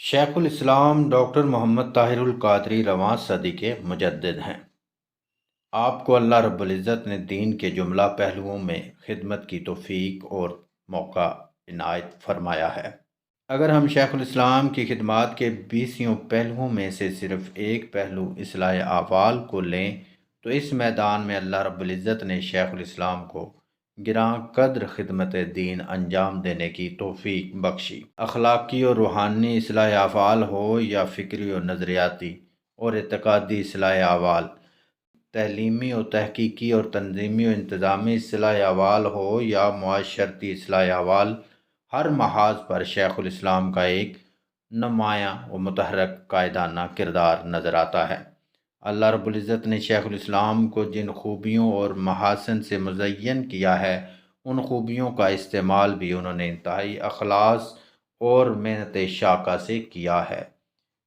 شیخ الاسلام ڈاکٹر محمد طاہر القادری رواں صدی کے مجدد ہیں۔ آپ کو اللہ رب العزت نے دین کے جملہ پہلوؤں میں خدمت کی توفیق اور موقع عنایت فرمایا ہے۔ اگر ہم شیخ الاسلام کی خدمات کے 20 پہلوؤں میں سے صرف ایک پہلو اصلاح احوال کو لیں تو اس میدان میں اللہ رب العزت نے شیخ الاسلام کو گراں قدر خدمت دین انجام دینے کی توفیق بخشی۔ اخلاقی اور روحانی اصلاح افعال ہو یا فکری و نظریاتی اور اعتقادی اصلاح احوال، تعلیمی و تحقیقی اور تنظیمی و انتظامی اصلاح احوال ہو یا معاشرتی اصلاح احوال، ہر محاذ پر شیخ الاسلام کا ایک نمایاں و متحرک قائدانہ کردار نظر آتا ہے۔ اللہ رب العزت نے شیخ الاسلام کو جن خوبیوں اور محاسن سے مزین کیا ہے، ان خوبیوں کا استعمال بھی انہوں نے انتہائی اخلاص اور محنت شاقہ سے کیا ہے،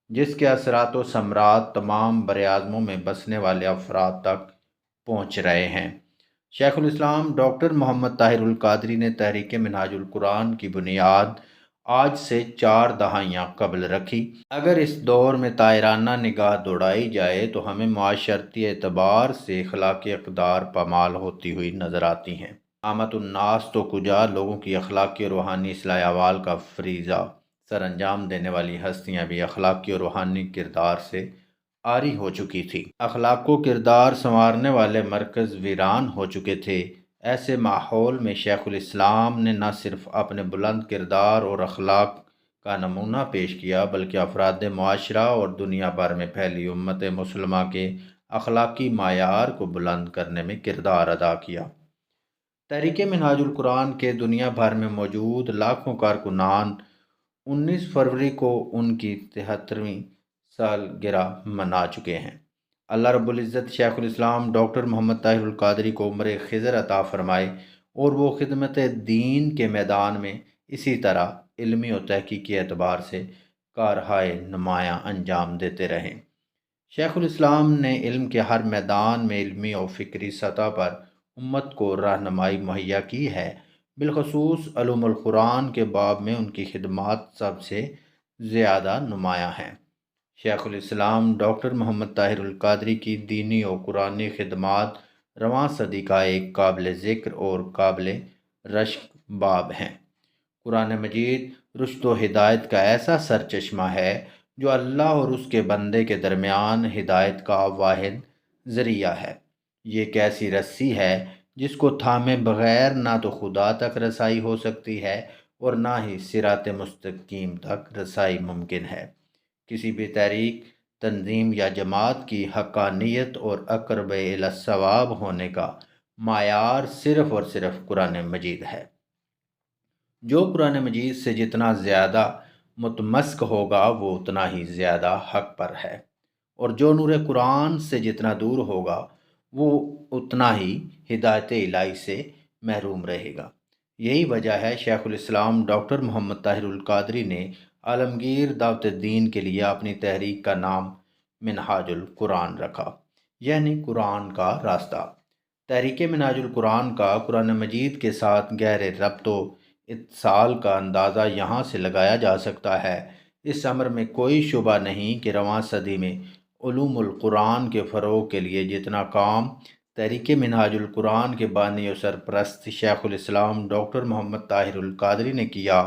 جس کے اثرات و ثمرات تمام براعظموں میں بسنے والے افراد تک پہنچ رہے ہیں۔ شیخ الاسلام ڈاکٹر محمد طاہر القادری نے تحریک منہاج القرآن کی بنیاد آج سے 4 دہائیاں قبل رکھی۔ اگر اس دور میں طائرانہ نگاہ دوڑائی جائے تو ہمیں معاشرتی اعتبار سے اخلاقی اقدار پامال ہوتی ہوئی نظر آتی ہیں۔ عامت الناس تو کجا، لوگوں کی اخلاقی اور روحانی اصلاح احوال کا فریضہ سر انجام دینے والی ہستیاں بھی اخلاقی اور روحانی کردار سے عاری ہو چکی تھی۔ اخلاق و کردار سنوارنے والے مرکز ویران ہو چکے تھے۔ ایسے ماحول میں شیخ الاسلام نے نہ صرف اپنے بلند کردار اور اخلاق کا نمونہ پیش کیا بلکہ افراد معاشرہ اور دنیا بھر میں پھیلی امت مسلمہ کے اخلاقی معیار کو بلند کرنے میں کردار ادا کیا۔ تحریک منہاج القرآن کے دنیا بھر میں موجود لاکھوں کارکنان 19 فروری کو ان کی 73ویں سالگرہ منا چکے ہیں۔ اللہ رب العزت شیخ الاسلام ڈاکٹر محمد طاہر القادری کو عمر خضر عطا فرمائے اور وہ خدمت دین کے میدان میں اسی طرح علمی و تحقیقی اعتبار سے کارہائے نمایاں انجام دیتے رہیں۔ شیخ الاسلام نے علم کے ہر میدان میں علمی و فکری سطح پر امت کو رہنمائی مہیا کی ہے۔ بالخصوص علوم القرآن کے باب میں ان کی خدمات سب سے زیادہ نمایاں ہیں۔ شیخ الاسلام ڈاکٹر محمد طاہر القادری کی دینی و قرآنی خدمات رواں صدی کا ایک قابل ذکر اور قابل رشک باب ہیں۔ قرآن مجید رشد و ہدایت کا ایسا سرچشمہ ہے جو اللہ اور اس کے بندے کے درمیان ہدایت کا واحد ذریعہ ہے۔ یہ ایک ایسی رسی ہے جس کو تھامے بغیر نہ تو خدا تک رسائی ہو سکتی ہے اور نہ ہی صراط مستقیم تک رسائی ممکن ہے۔ کسی بھی تحریک، تنظیم یا جماعت کی حقانیت اور اقرب الی الصواب ہونے کا معیار صرف اور صرف قرآن مجید ہے۔ جو قرآن مجید سے جتنا زیادہ متمسک ہوگا وہ اتنا ہی زیادہ حق پر ہے، اور جو نور قرآن سے جتنا دور ہوگا وہ اتنا ہی ہدایت الہی سے محروم رہے گا۔ یہی وجہ ہے شیخ الاسلام ڈاکٹر محمد طاہر القادری نے عالمگیر دعوت دین کے لیے اپنی تحریک کا نام منہاج القرآن رکھا، یعنی قرآن کا راستہ۔ تحریک منہاج القرآن کا قرآن مجید کے ساتھ گہرے ربط و اتصال کا اندازہ یہاں سے لگایا جا سکتا ہے۔ اس امر میں کوئی شبہ نہیں کہ رواں صدی میں علوم القرآن کے فروغ کے لیے جتنا کام تحریک منہاج القرآن کے بانی و سرپرست شیخ الاسلام ڈاکٹر محمد طاہر القادری نے کیا،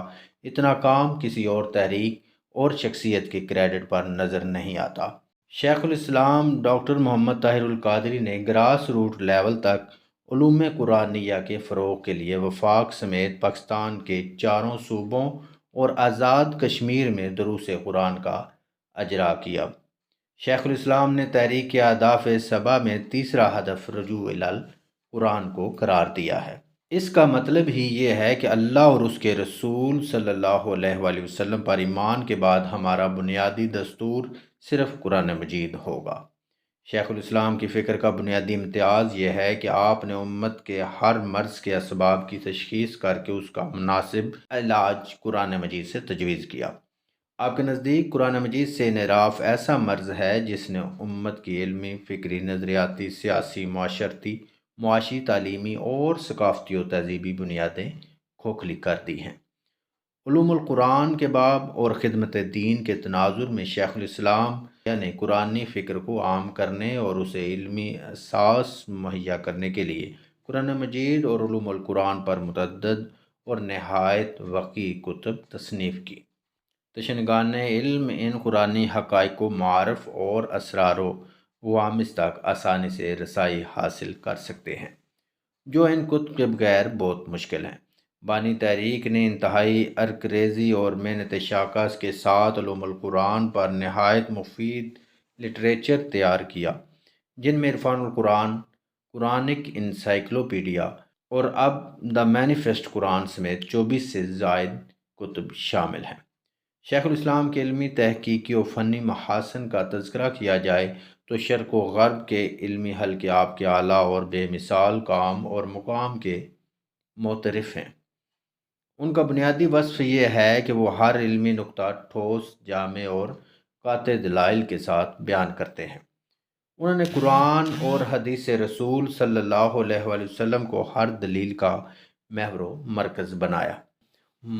اتنا کام کسی اور تحریک اور شخصیت کے کریڈٹ پر نظر نہیں آتا۔ شیخ الاسلام ڈاکٹر محمد طاہر القادری نے گراس روٹ لیول تک علوم قرآنیہ کے فروغ کے لیے وفاق سمیت پاکستان کے 4 صوبوں اور آزاد کشمیر میں دروس قرآن کا اجرا کیا۔ شیخ الاسلام نے تحریک کے اہداف 7 میں تیسرا ہدف رجوع الی القرآن کو قرار دیا ہے۔ اس کا مطلب ہی یہ ہے کہ اللہ اور اس کے رسول صلی اللہ علیہ وآلہ وسلم پر ایمان کے بعد ہمارا بنیادی دستور صرف قرآن مجید ہوگا۔ شیخ الاسلام کی فکر کا بنیادی امتیاز یہ ہے کہ آپ نے امت کے ہر مرض کے اسباب کی تشخیص کر کے اس کا مناسب علاج قرآن مجید سے تجویز کیا۔ آپ کے نزدیک قرآن مجید سے انحراف ایسا مرض ہے جس نے امت کی علمی، فکری، نظریاتی، سیاسی، معاشرتی، معاشی، تعلیمی اور ثقافتی و تہذیبی بنیادیں کھوکھلی کر دی ہیں۔ علوم القرآن کے باب اور خدمت دین کے تناظر میں شیخ الاسلام نے قرآنی فکر کو عام کرنے اور اسے علمی اساس مہیا کرنے کے لیے قرآن مجید اور علوم القرآن پر متعدد اور نہایت وقی کتب تصنیف کی۔ تشنگان علم ان قرآنی حقائق کو معارف اور اسرار و عوامس تک آسانی سے رسائی حاصل کر سکتے ہیں، جو ان کتب کے بغیر بہت مشکل ہیں۔ بانی تحریک نے انتہائی عرقریزی اور محنت شاخص کے ساتھ علوم القرآن پر نہایت مفید لٹریچر تیار کیا، جن میں عرفان القرآن، قرآنک انسائکلوپیڈیا اور اب دا مینیفیسٹ قرآن سمیت 24 سے زائد کتب شامل ہیں۔ شیخ الاسلام کے علمی، تحقیقی و فنی محاسن کا تذکرہ کیا جائے تو شرق و غرب کے علمی حلقے آپ کے اعلیٰ اور بے مثال کام اور مقام کے معترف ہیں۔ ان کا بنیادی وصف یہ ہے کہ وہ ہر علمی نقطہ ٹھوس، جامع اور قاطع دلائل کے ساتھ بیان کرتے ہیں۔ انہوں نے قرآن اور حدیث رسول صلی اللہ علیہ وآلہ وسلم کو ہر دلیل کا محور و مرکز بنایا۔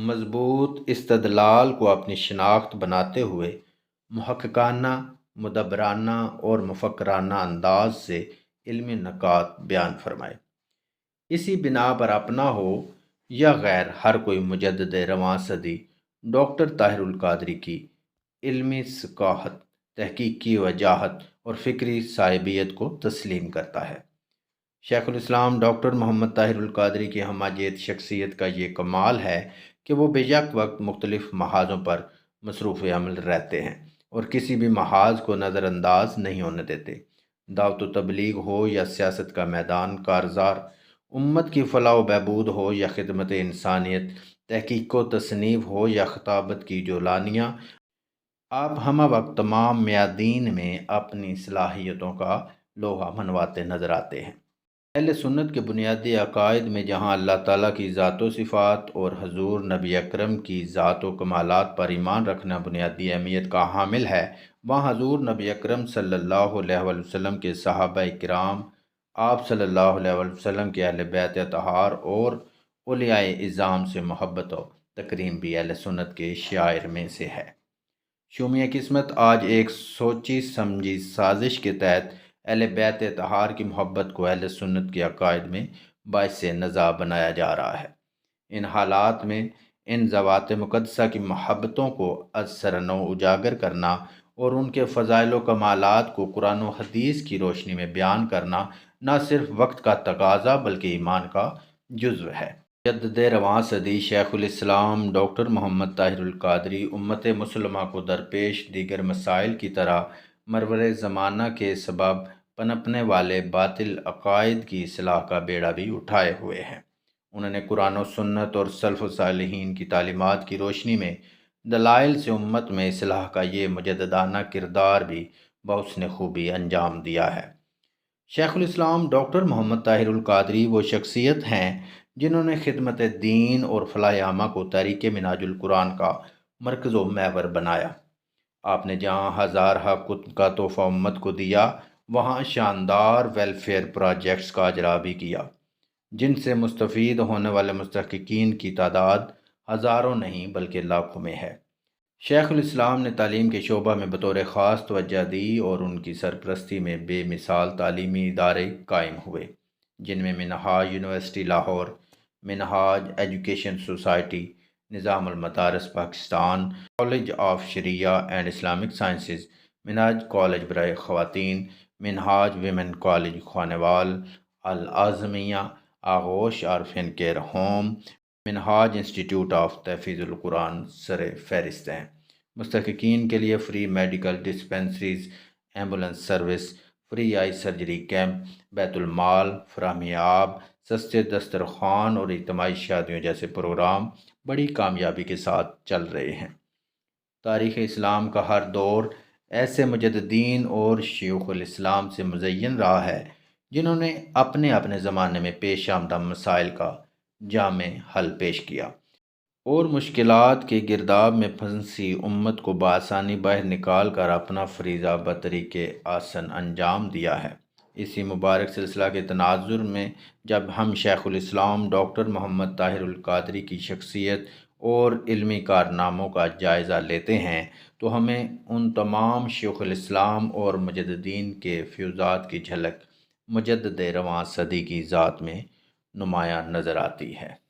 مضبوط استدلال کو اپنی شناخت بناتے ہوئے محققانہ، مدبرانہ اور مفکرانہ انداز سے علمی نکات بیان فرمائے۔ اسی بنا پر اپنا ہو یا غیر، ہر کوئی مجدد رواں صدی ڈاکٹر طاہر القادری کی علمی ثقافت، تحقیقی وجاہت اور فکری صائبیت کو تسلیم کرتا ہے۔ شیخ الاسلام ڈاکٹر محمد طاہر القادری کی ہمہ شخصیت کا یہ کمال ہے کہ وہ بے یک وقت مختلف محاذوں پر مصروف عمل رہتے ہیں اور کسی بھی محاذ کو نظر انداز نہیں ہونے دیتے۔ دعوت و تبلیغ ہو یا سیاست کا میدان کارزار، امت کی فلاح و بہبود ہو یا خدمت انسانیت، تحقیق و تصنیف ہو یا خطابت کی جولانیاں، آپ ہمہ وقت تمام میادین میں اپنی صلاحیتوں کا لوہا منواتے نظر آتے ہیں۔ اہل سنت کے بنیادی عقائد میں جہاں اللہ تعالیٰ کی ذات و صفات اور حضور نبی اکرم کی ذات و کمالات پر ایمان رکھنا بنیادی اہمیت کا حامل ہے، وہاں حضور نبی اکرم صلی اللہ علیہ وآلہ وسلم کے صحابہ کرام، آپ صلی اللہ علیہ وآلہ وسلم کے اہل بیت اطہار اور اولیاء اعظام سے محبت و تکریم بھی اہل سنت کے شعائر میں سے ہے۔ شومیہ قسمت آج ایک سوچی سمجھی سازش کے تحت اہل بیت اطہار کی محبت کو اہل سنت کے عقائد میں باعث نزاع بنایا جا رہا ہے۔ ان حالات میں ان ذوات مقدسہ کی محبتوں کو از سر نو اجاگر کرنا اور ان کے فضائل و کمالات کو قرآن و حدیث کی روشنی میں بیان کرنا نہ صرف وقت کا تقاضا بلکہ ایمان کا جزو ہے۔ مجدد رواں صدی شیخ الاسلام ڈاکٹر محمد طاہر القادری امت مسلمہ کو درپیش دیگر مسائل کی طرح مرور زمانہ کے سبب پنپنے والے باطل عقائد کی اصلاح کا بیڑا بھی اٹھائے ہوئے ہیں۔ انہوں نے قرآن و سنت اور سلف و صالحین کی تعلیمات کی روشنی میں دلائل سے امت میں اصلاح کا یہ مجددانہ کردار بھی بحسن خوبی انجام دیا ہے۔ شیخ الاسلام ڈاکٹر محمد طاہر القادری وہ شخصیت ہیں جنہوں نے خدمت دین اور فلاح عامہ کو تحریک منہاج القرآن کا مرکز و محور بنایا۔ آپ نے جہاں ہزارہ کتب کا تحفہ امت کو دیا، وہاں شاندار ویلفیئر پروجیکٹس کا اجرا بھی کیا، جن سے مستفید ہونے والے مستحقین کی تعداد ہزاروں نہیں بلکہ لاکھوں میں ہے۔ شیخ الاسلام نے تعلیم کے شعبہ میں بطور خاص توجہ دی اور ان کی سرپرستی میں بے مثال تعلیمی ادارے قائم ہوئے، جن میں Minhaj university Lahore, Minhaj education society, نظام المدارس Pakistan, college of sharia and Islamic sciences, Minhaj college برائے خواتین، منہاج ویمن کالج خانوال، الاعظمیہ آغوش عارفین care home, Minhaj institute of تحفیظ القرآن سر فہرست ہیں۔ مستحقین کے لیے free medical dispensaries, ambulance service, free eye surgery camp, بیت المال، فراہمی آب، سستے دسترخوان اور اجتماعی شادیوں جیسے پروگرام بڑی کامیابی کے ساتھ چل رہے ہیں۔ تاریخ اسلام کا ہر دور ایسے مجددین اور شیوخ الاسلام سے مزین رہا ہے جنہوں نے اپنے اپنے زمانے میں پیش آمدہ مسائل کا جامع حل پیش کیا اور مشکلات کے گرداب میں پھنسی امت کو بآسانی باہر نکال کر اپنا فریضہ بطریق آسن انجام دیا ہے۔ اسی مبارک سلسلہ کے تناظر میں جب ہم شیخ الاسلام ڈاکٹر محمد طاہر القادری کی شخصیت اور علمی کارناموں کا جائزہ لیتے ہیں تو ہمیں ان تمام شیوخ الاسلام اور مجددین کے فیوزات کی جھلک مجدد رواں صدی کی ذات میں نمایاں نظر آتی ہے۔